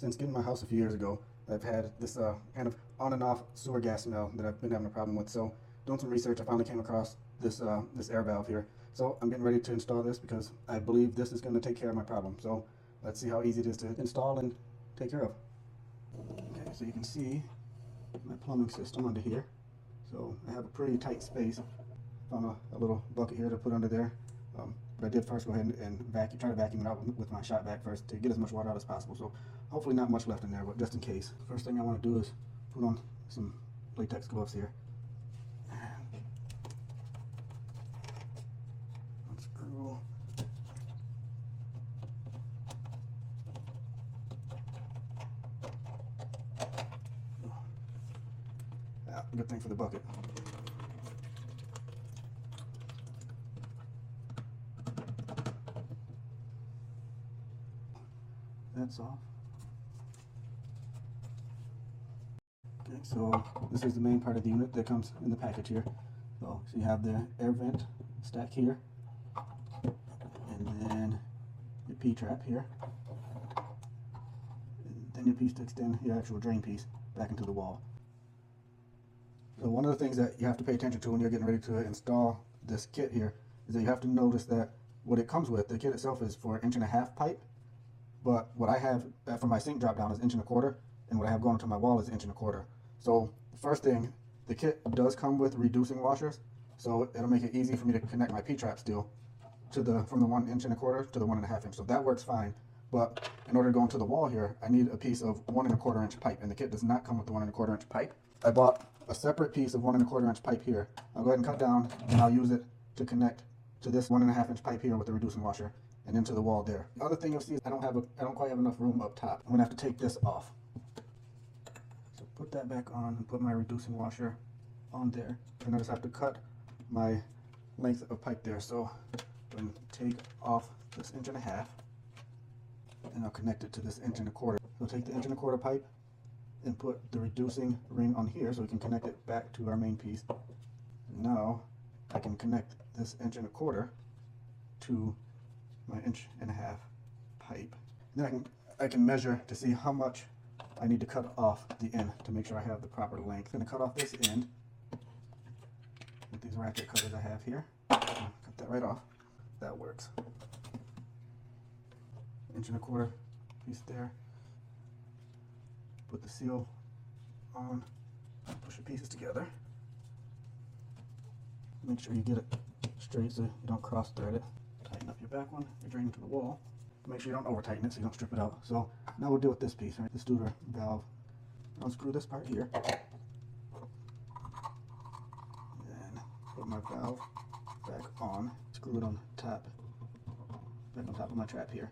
Since getting my house a few years ago, I've had this kind of on and off sewer gas smell that I've been having a problem with. So doing some research, I finally came across this this air valve here. So I'm getting ready to install this because I believe this is going to take care of my problem. So let's see how easy it is to install and take care of. Okay, so you can see my plumbing system under here. So I have a pretty tight space. Found a little bucket here to put under there. But I did first go ahead and try to vacuum it out with my shot vac first to get as much water out as possible. So hopefully not much left in there, but just in case. First thing I want to do is put on some latex gloves here. Unscrew. Yeah, good thing for the bucket. That's off. Okay, so this is the main part of the unit that comes in the package here. So you have the air vent stack here, and then your P-trap here, and then your piece to extend your actual drain piece back into the wall. So one of the things that you have to pay attention to when you're getting ready to install this kit here is that you have to notice that what it comes with, the kit itself is for 1.5 inch pipe. But what I have for my sink drop down is 1.25 inch, and what I have going to my wall is 1.25 inch. So first thing, the kit does come with reducing washers, so it'll make it easy for me to connect my P-trap steel to from the 1.25 inch to the 1.5 inch. So that works fine. But in order to go into the wall here, I need a piece of 1.25 inch pipe, and the kit does not come with the 1.25 inch pipe. I bought a separate piece of 1.25 inch pipe here. I'll go ahead and cut down, and I'll use it to connect to this 1.5 inch pipe here with the reducing washer and into the wall there. The other thing you'll see is I don't quite have enough room up top. I'm gonna have to take this off. So put that back on and put my reducing washer on there. And I just have to cut my length of pipe there. So I'm gonna take off this 1.5 inch, and I'll connect it to this 1.25 inch. So take the 1.25 inch pipe and put the reducing ring on here so we can connect it back to our main piece. And now I can connect this 1.25 inch to my 1.5 inch pipe. And then I can measure to see how much I need to cut off the end to make sure I have the proper length. I'm going to cut off this end with these ratchet cutters I have here. Cut that right off. That works. 1.25 inch piece there. Put the seal on. Push the pieces together. Make sure you get it straight so you don't cross thread it. Tighten up your back one, your drain into the wall. Make sure you don't over tighten it so you don't strip it out. So now we'll deal with this piece, right? This Studer valve. Unscrew this part here. Then put my valve back on. Screw it on top, back on top of my trap here.